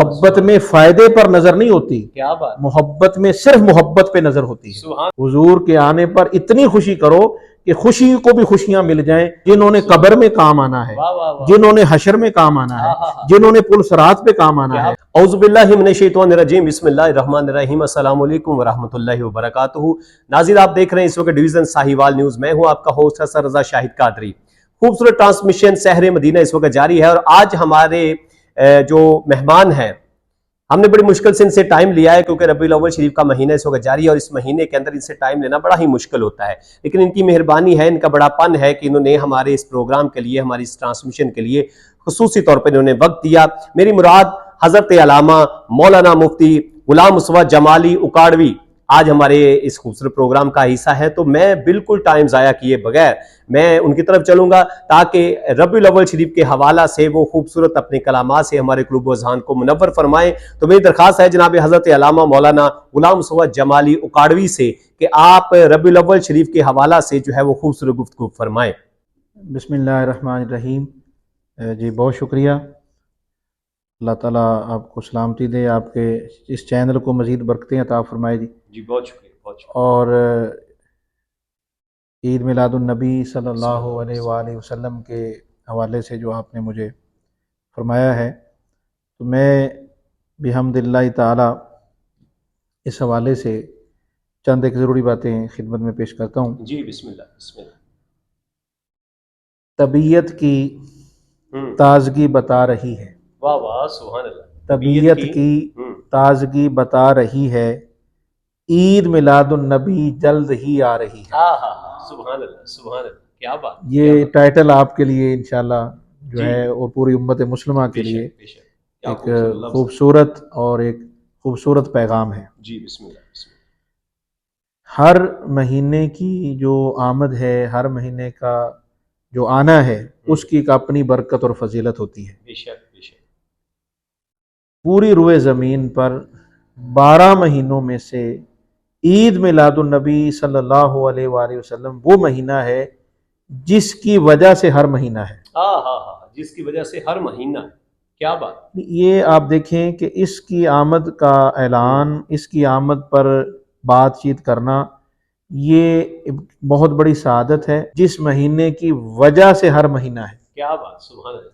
محبت میں فائدے پر نظر نہیں ہوتی، کیا بات، محبت میں صرف محبت پہ نظر ہوتی ہے۔ حضور کے آنے پر اتنی خوشی کرو کہ خوشی کو بھی خوشیاں مل جائیں، جنہوں نے قبر میں کام آنا ہے، جنہوں نے حشر میں کام آنا ہے، جنہوں نے پل صراط پہ کام آنا ہے۔ اعوذ باللہ من الشیطان الرجیم، بسم اللہ الرحمن الرحیم، السلام علیکم ورحمۃ اللہ وبرکاتہ۔ ناظرین، آپ دیکھ رہے ہیں اس وقت ڈویژن ساہیوال نیوز، میں ہوں آپ کا ہوسٹ حسن رضا شاہد قادری۔ خوبصورت ٹرانسمیشن سحر مدینہ اس وقت جاری ہے، اور آج ہمارے جو مہمان ہیں، ہم نے بڑی مشکل سے ان سے ٹائم لیا ہے، کیونکہ ربیع الاول شریف کا مہینہ اس وقت جاری ہے، اور اس مہینے کے اندر ان سے ٹائم لینا بڑا ہی مشکل ہوتا ہے، لیکن ان کی مہربانی ہے، ان کا بڑا پن ہے کہ انہوں نے ہمارے اس پروگرام کے لیے، ہماری اس ٹرانسمیشن کے لیے خصوصی طور پر انہوں نے وقت دیا۔ میری مراد حضرت علامہ مولانا مفتی غلام مصطفیٰ جمالی اکاڑوی آج ہمارے اس خوبصورت پروگرام کا حصہ ہے، تو میں بالکل ٹائم ضائع کیے بغیر میں ان کی طرف چلوں گا تاکہ ربیع الاول شریف کے حوالہ سے وہ خوبصورت اپنے کلامات سے ہمارے قلوب و اذہان کو منور فرمائیں۔ تو میری درخواست ہے جناب حضرت علامہ مولانا غلام مصطفیٰ جمالی اکاڑوی سے کہ آپ ربیع الاول شریف کے حوالہ سے جو ہے وہ خوبصورت گفتگو فرمائیں۔ بسم اللہ الرحمن الرحیم۔ جی بہت شکریہ، اللہ تعالیٰ آپ کو سلامتی دے، آپ کے اس چینل کو مزید برکتیں عطا فرمائے جی۔ جی بہت شکریہ، بہت شکریہ۔ اور عید میلاد النبی صلی اللہ علیہ وآلہ وسلم کے حوالے سے جو آپ نے مجھے فرمایا ہے، تو میں بحمد اللہ تعالیٰ اس حوالے سے چند ایک ضروری باتیں خدمت میں پیش کرتا ہوں۔ جی بسم اللہ، بسم اللہ۔ طبیعت کی تازگی بتا رہی ہے، واہ واہ، سبحان اللہ۔ طبیعت کی تازگی بتا رہی ہے، عید میلاد النبی جلد ہی آ رہی ہے۔ سبحان اللہ، سبحان اللہ، کیا بات۔ یہ ٹائٹل آپ کے لیے انشاءاللہ جو ہے اور پوری امت مسلمہ کے لیے ایک خوبصورت اور ایک خوبصورت پیغام ہے۔ جی بسم اللہ، بسم اللہ۔ ہر مہینے کی جو آمد ہے، ہر مہینے کا جو آنا ہے، اس کی ایک اپنی برکت اور فضیلت ہوتی ہے۔ بے شک، بے شک۔ پوری روئے زمین پر 12 مہینوں میں سے عید میلاد النبی صلی اللہ علیہ وآلہ وسلم وہ مہینہ ہے جس کی وجہ سے ہر مہینہ ہے۔ جس کی وجہ سے ہر مہینہ ہے، کیا بات۔ یہ آپ دیکھیں کہ اس کی آمد کا اعلان، اس کی آمد پر بات چیت کرنا، یہ بہت بڑی سعادت ہے، جس مہینے کی وجہ سے ہر مہینہ ہے۔ کیا بات، سبحان اللہ،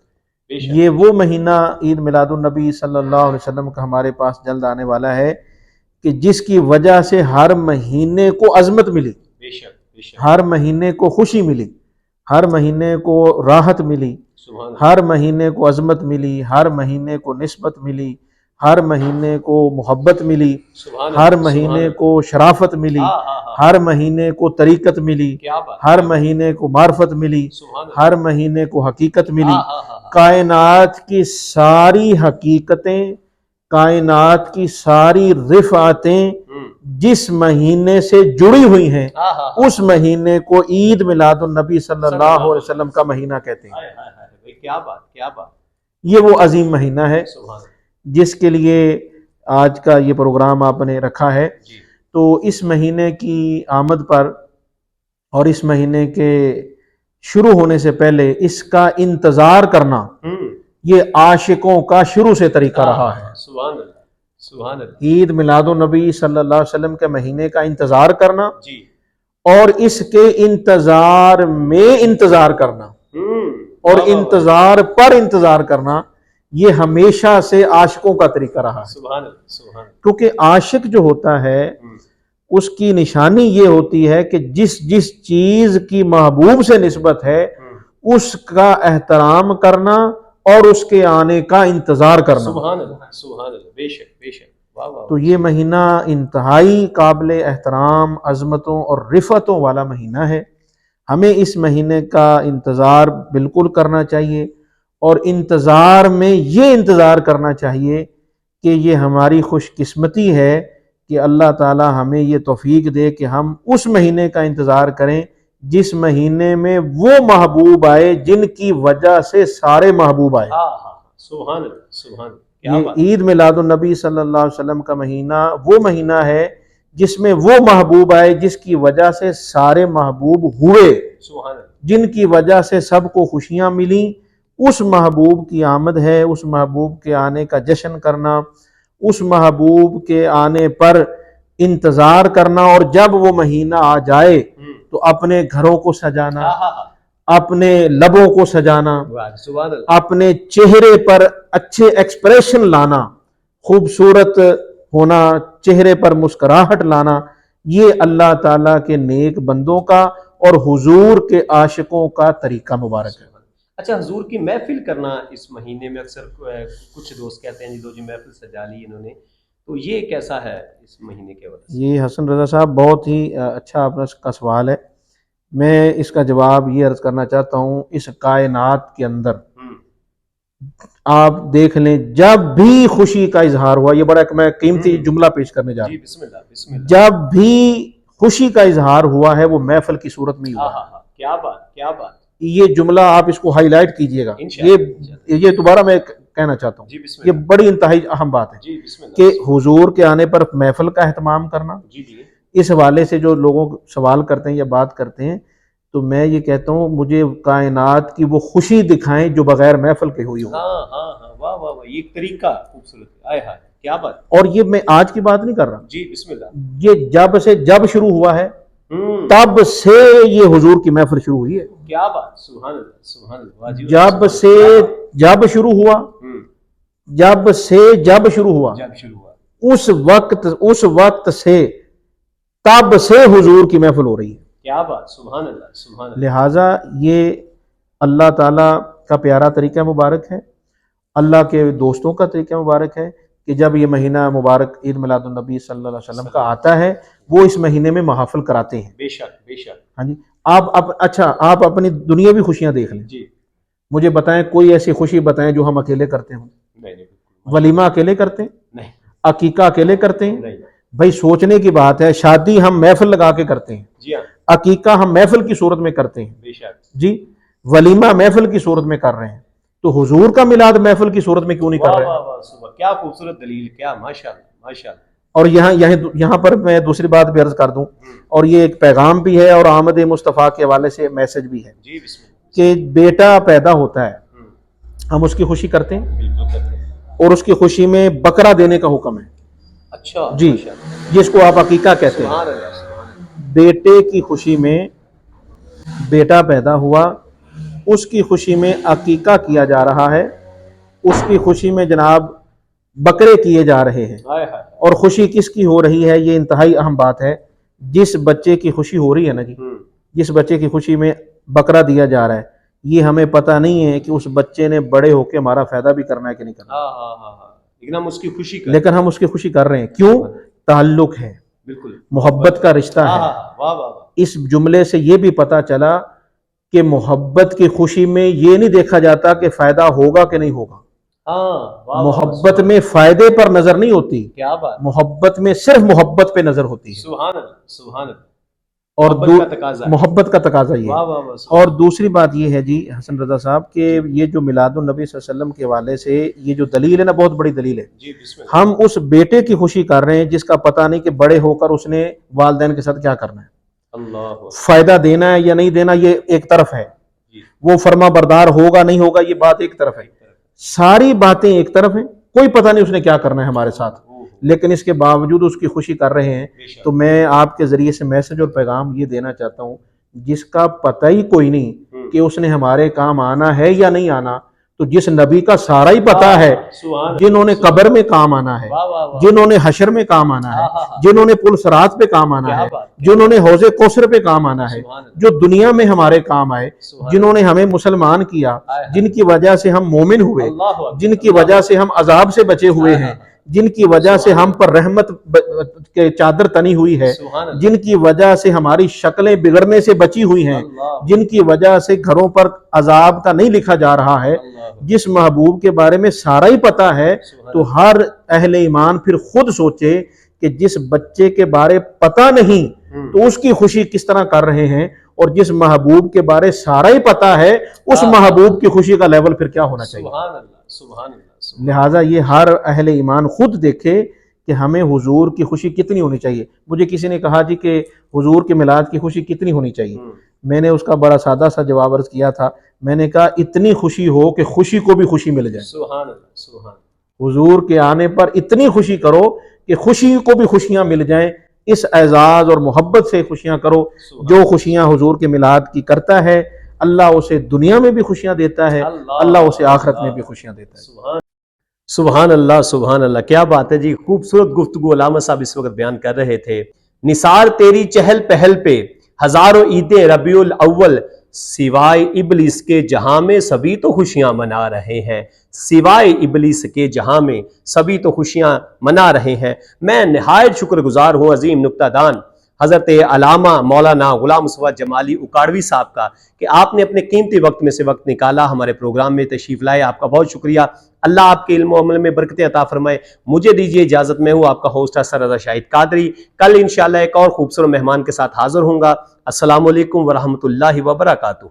بے شک۔ یہ وہ مہینہ عید میلاد النبی صلی اللہ علیہ وسلم کا ہمارے پاس جلد آنے والا ہے کہ جس کی وجہ سے ہر مہینے کو عظمت ملی، بے شک، بے شک۔ ہر مہینے کو خوشی ملی، ہر مہینے کو راحت ملی، سبحان اللہ۔ ہر مہینے کو عظمت ملی، ہر مہینے کو نسبت ملی، ہر مہینے کو محبت ملی، سبحان اللہ، ہر سبحان مہینے اللہ۔ کو شرافت ملی، ہر مہینے کو طریقت ملی، کیا بات۔ ہر مہینے کو معرفت ملی، سبحان اللہ۔ ہر مہینے کو حقیقت ملی۔ کائنات کی ساری حقیقتیں، کائنات کی ساری رفعتیں جس مہینے سے جڑی ہوئی ہیں، اس مہینے کو عید میلاد النبی صلی اللہ علیہ وسلم کا مہینہ کہتے ہیں۔ کیا بات، کیا بات۔ یہ وہ عظیم مہینہ ہے سبحان اللہ۔ جس کے لیے آج کا یہ پروگرام آپ نے رکھا ہے۔ جی۔ تو اس مہینے کی آمد پر اور اس مہینے کے شروع ہونے سے پہلے اس کا انتظار کرنا، یہ عاشقوں کا شروع سے طریقہ رہا ہے۔ سبحان اللہ، سبحان اللہ۔ عید میلاد النبی صلی اللہ علیہ وسلم کے مہینے کا انتظار کرنا جی۔ اور اس کے انتظار میں انتظار کرنا اور انتظار پر انتظار کرنا، یہ ہمیشہ سے عاشقوں کا طریقہ رہا ہے۔ سبحان اللہ، سبحان اللہ۔ کیونکہ عاشق جو ہوتا ہے اس کی نشانی یہ ہوتی ہے کہ جس چیز کی محبوب سے نسبت ہے اس کا احترام کرنا اور اس کے آنے کا انتظار کرنا۔ سبحان اللہ، سبحان اللہ، بے شک، بے شک۔ واہ واہ۔ تو یہ مہینہ انتہائی قابل احترام، عظمتوں اور رفعتوں والا مہینہ ہے۔ ہمیں اس مہینے کا انتظار بالکل کرنا چاہیے، اور انتظار میں یہ انتظار کرنا چاہیے کہ یہ ہماری خوش قسمتی ہے کہ اللہ تعالی ہمیں یہ توفیق دے کہ ہم اس مہینے کا انتظار کریں جس مہینے میں وہ محبوب آئے جن کی وجہ سے سارے محبوب آئے۔ سبحان اللہ، سبحان اللہ۔ یہ عید میلاد النبی صلی اللہ علیہ وسلم کا مہینہ وہ مہینہ ہے جس میں وہ محبوب آئے جس کی وجہ سے سارے محبوب ہوئے، سبحان اللہ۔ جن کی وجہ سے سب کو خوشیاں ملیں اس محبوب کی آمد ہے، اس محبوب کے آنے کا جشن کرنا، اس محبوب کے آنے پر انتظار کرنا، اور جب وہ مہینہ آ جائے تو اپنے گھروں کو سجانا، اپنے لبوں کو سجانا، سبحان اللہ، اپنے چہرے پر اچھے ایکسپریشن لانا، خوبصورت ہونا، چہرے پر مسکراہٹ لانا، یہ اللہ تعالیٰ کے نیک بندوں کا اور حضور کے عاشقوں کا طریقہ مبارک ہے۔ اچھا، حضور کی محفل کرنا اس مہینے میں اکثر کچھ دوست کہتے ہیں جی محفل سجا لی انہوں نے، تو یہ کیسا ہے اس مہینے کے وجہ سے؟ یہ حسن رضا صاحب بہت ہی اچھا آپ کا سوال ہے۔ میں اس کا جواب یہ عرض کرنا چاہتا ہوں، اس کائنات کے اندر آپ دیکھ لیں جب بھی خوشی کا اظہار ہوا، یہ بڑا ایک میں قیمتی جملہ پیش کرنے جا رہا ہوں، بسم اللہ بسم اللہ، جب بھی خوشی کا اظہار ہوا ہے وہ محفل کی صورت میں ہی ہوا ہے۔ کیا بات کیا بات، یہ جملہ آپ اس کو ہائی لائٹ کیجئے گا، یہ دوبارہ میں کہنا چاہتا ہوں، یہ بڑی انتہائی اہم بات ہے کہ حضور کے آنے پر محفل کا اہتمام کرنا۔ اس حوالے سے جو لوگوں سوال کرتے ہیں یا بات کرتے ہیں، تو میں یہ کہتا ہوں مجھے کائنات کی وہ خوشی دکھائیں جو بغیر محفل کے ہوئی ہو۔ واہ واہ واہ، یہ طریقہ خوبصورت ہے، آئے ہائے کیا بات۔ اور یہ میں آج کی بات نہیں کر رہا، جی بسم اللہ، یہ جب سے جب شروع ہوا ہے تب سے یہ حضور کی محفل شروع ہوئی ہے۔ کیا بات، سبحان اللہ سبحان اللہ، جب سے جب شروع ہوا، جب سے جب شروع ہوا، اس وقت سے تب سے حضور کی محفل ہو رہی ہے۔ کیا بات، سبحان اللہ سبحان اللہ۔ لہٰذا یہ اللہ تعالیٰ کا پیارا طریقہ مبارک ہے، اللہ کے دوستوں کا طریقہ مبارک ہے کہ جب یہ مہینہ مبارک عید میلاد النبی صلی اللہ علیہ وسلم کا آتا ہے وہ اس مہینے میں محافل کراتے ہیں۔ بے شک بے شک۔ ہاں جی، اچھا آپ اپنی دنیاوی خوشیاں دیکھ لیں جی، مجھے بتائیں کوئی ایسی خوشی بتائیں جو ہم اکیلے کرتے ہوں۔ ولیمہ اکیلے کرتے ہیں؟ نہیں۔ عقیقہ اکیلے کرتے ہیں؟ نہیں۔ بھائی سوچنے کی بات ہے، شادی ہم محفل لگا کے کرتے ہیں، جی ہاں، عقیقہ ہم محفل کی صورت میں کرتے ہیں، بے شک جی، ولیمہ محفل کی صورت میں کر رہے ہیں، تو حضور کا میلاد محفل کی صورت میں کیوں نہیں کر رہے ہیں؟ واہ واہ صبح، کیا خوبصورت دلیل، کیا ماشاءاللہ ماشاءاللہ۔ اور یہاں پر میں دوسری بات بھی عرض کر دوں، اور یہ ایک پیغام بھی ہے اور آمد مصطفیٰ کے حوالے سے میسج بھی ہے جی بسم اللہ، کہ بیٹا پیدا ہوتا ہے ہم اس کی خوشی کرتے ہیں، بالکل کرتے ہیں۔ اور اس کی خوشی میں بکرا دینے کا حکم ہے، اچھا جی، جس کو آپ عقیقہ کہتے ہیں۔ سبحان اللہ سبحان اللہ۔ بیٹے کی خوشی میں، بیٹا پیدا ہوا اس کی خوشی میں عقیقہ کیا جا رہا ہے، اس کی خوشی میں جناب بکرے کیے جا رہے ہیں، اور خوشی کس کی ہو رہی ہے؟ یہ انتہائی اہم بات ہے، جس بچے کی خوشی ہو رہی ہے نا جی، جس بچے کی خوشی میں بکرا دیا جا رہا ہے، یہ ہمیں پتہ نہیں ہے کہ اس بچے نے بڑے ہو کے ہمارا فائدہ بھی کرنا ہے کہ نہیں کرنا، لیکن ہم اس کی خوشی کریں، لیکن ہم اس کی خوشی کر رہے ہیں، کیوں؟ تعلق ہے، بالکل محبت کا رشتہ ہے۔ واہ واہ۔ اس جملے سے یہ بھی پتہ چلا کہ محبت کی خوشی میں یہ نہیں دیکھا جاتا کہ فائدہ ہوگا کہ نہیں ہوگا، محبت میں فائدے پر نظر نہیں ہوتی، کیا بات، محبت میں صرف محبت پہ نظر ہوتی ہے، سبحان اللہ سبحان اللہ، اور محبت کا تقاضا یہ ہے۔ اور دوسری بات یہ ہے جی حسن رضا صاحب کہ یہ جو میلاد النبی صلی اللہ علیہ وسلم کے حوالے سے یہ جو دلیل ہے نا، بہت بڑی دلیل ہے، ہم اس بیٹے کی خوشی کر رہے ہیں جس کا پتہ نہیں کہ بڑے ہو کر اس نے والدین کے ساتھ کیا کرنا ہے، فائدہ دینا ہے یا نہیں دینا یہ ایک طرف ہے، وہ فرما بردار ہوگا نہیں ہوگا یہ بات ایک طرف ہے، ساری باتیں ایک طرف ہیں، کوئی پتہ نہیں اس نے کیا کرنا ہے ہمارے ساتھ، لیکن اس کے باوجود اس کی خوشی کر رہے ہیں۔ تو میں آپ کے ذریعے سے میسج اور پیغام یہ دینا چاہتا ہوں، جس کا پتہ ہی کوئی نہیں کہ اس نے ہمارے کام آنا ہے یا نہیں آنا، تو جس نبی کا سارا ہی پتہ ہے، جنہوں نے قبر میں کام آنا ہے، جنہوں نے حشر میں کام آنا ہے، جنہوں نے پل صراط پہ کام آنا ہے، جنہوں نے حوض کوثر پہ کام آنا ہے، جو دنیا میں ہمارے کام آئے، جنہوں نے ہمیں مسلمان کیا، جن کی وجہ سے ہم مومن ہوئے، جن کی وجہ سے ہم عذاب سے بچے ہوئے ہیں، جن کی وجہ سے ہم پر رحمت کے چادر تنی ہوئی ہے، جن کی وجہ سے ہماری شکلیں بگڑنے سے بچی ہوئی ہیں، جن کی وجہ سے گھروں پر عذاب کا نہیں لکھا جا رہا ہے، جس محبوب کے بارے میں سارا ہی پتہ ہے، تو ہر اہل ایمان پھر خود سوچے کہ جس بچے کے بارے پتہ نہیں تو اس کی خوشی کس طرح کر رہے ہیں، اور جس محبوب کے بارے سارا ہی پتہ ہے اس محبوب کی خوشی کا لیول پھر کیا ہونا چاہیے۔ لہٰذا یہ ہر اہل ایمان خود دیکھے کہ ہمیں حضور کی خوشی کتنی ہونی چاہیے. مجھے کسی نے کہا جی کہ حضور کے میلاد کی خوشی کتنی ہونی چاہیے. میں نے اس کا بڑا سادہ سا جواب عرض کیا تھا. میں نے کہا اتنی خوشی ہو کہ خوشی کو بھی خوشی مل جائے. سبحان اللہ، سبحان اللہ. حضور کے آنے پر اتنی خوشی کرو کہ خوشی کو بھی خوشیاں مل جائیں. اس اعزاز اور محبت سے خوشیاں کرو. جو خوشیاں حضور کے میلاد کی کرتا ہے اللہ اسے دنیا میں بھی خوشیاں دیتا ہے, اللہ اسے آخرت میں بھی خوشیاں دیتا ہے. سبحان اللہ، سبحان اللہ. کیا بات ہے جی. خوبصورت گفتگو علامہ صاحب اس وقت بیان کر رہے تھے. نثار تیری چہل پہل پہ ہزاروں عیدیں ربیع الاول، سوائے ابلیس کے جہاں میں سبھی تو خوشیاں منا رہے ہیں. سوائے ابلیس کے جہاں میں سبھی تو خوشیاں منا رہے ہیں. میں نہایت شکر گزار ہوں عظیم نکتہ دان حضرت علامہ مولانا غلام مصطفیٰ جمالی اکاڑوی صاحب کا کہ آپ نے اپنے قیمتی وقت میں سے وقت نکالا, ہمارے پروگرام میں تشریف لائے. آپ کا بہت شکریہ. اللہ آپ کے علم و عمل میں برکتیں عطا فرمائے. مجھے دیجیے اجازت. میں ہوں آپ کا ہوسٹ حسن رضا شاہد قادری. کل انشاءاللہ ایک اور خوبصورت مہمان کے ساتھ حاضر ہوں گا. السلام علیکم ورحمۃ اللہ وبرکاتہ.